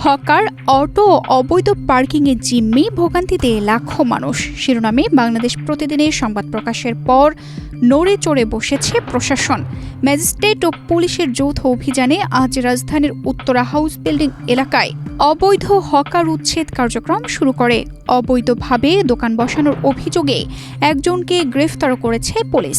Hawker, auto ও অবৈধ পার্কিংয়ে জিম্মি, ভোগান্তিতে লাখো মানুষ শিরোনামে বাংলাদেশ প্রতিদিনের সংবাদ প্রকাশের পর নড়ে চড়ে বসেছে প্রশাসন। ম্যাজিস্ট্রেট ও পুলিশের যৌথ অভিযানে আজ রাজধানীর উত্তরা হাউস বিল্ডিং এলাকায় অবৈধ হকার উচ্ছেদ কার্যক্রম শুরু করে। অবৈধভাবে দোকান বসানোর অভিযোগে একজনকে গ্রেফতার করেছে পুলিশ।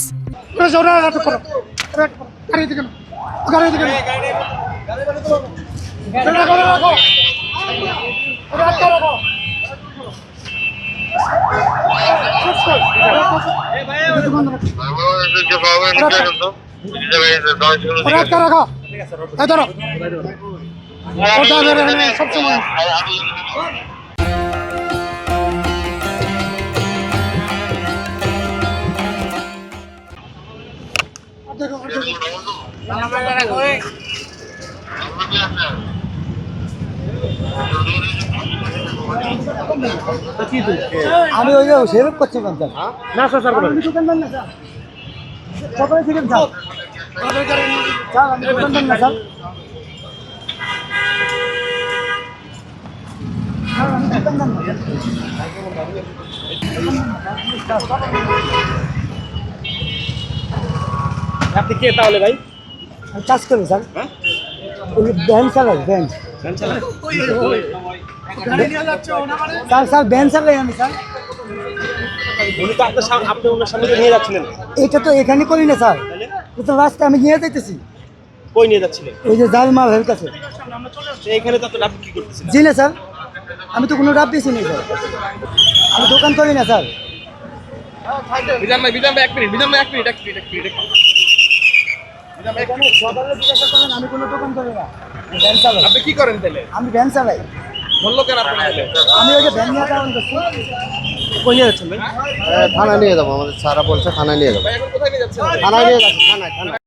আমি ওই যে সেভ করছি না স্যার দোকানদার না স্যার সকালে থেকে স্যার আমি দোকানদার না স্যার আপনি কে তাহলে ভাই? কাজ করি স্যার, ভ্যান চালাই, ভ্যান স্যার, স্যার ভ্যান চালাই আমি স্যার। উনি তো আপনি ওনার সামনে নিয়ে যাচ্ছিলেন। এটা তো এখানে করি না স্যার, এটা রাস্তা আমি নিয়ে যাইতেছি। কই নিয়ে যাচ্ছিলেন? ওই যে জাল মাল হের কাছে। এইখানে তো আপনি কি করতেছেন? জি না স্যার, আমি তো কোনো রাব বেশি নেই স্যার, আমি দোকান করি না স্যার। বিধান ভাই এক মিনিট সকালে জিজ্ঞাসা করেন, আমি কোনো দোকান করি না, ভ্যান চালাই। আপনি কি করেন তাহলে? আমি ভ্যান চালাই। বললো কেন আপনি? আমি ওই যে ভ্যান নিয়ে কারণ করছি। কই নিয়ে যাচ্ছেন ভাই? থানায় নিয়ে যাবো, আমাদের স্যারা বলছে থানায় নিয়ে যাবো। ভাই এখন কোথায় নিয়ে যাচ্ছেন? থানায় নিয়ে যাচ্ছি, থানায়।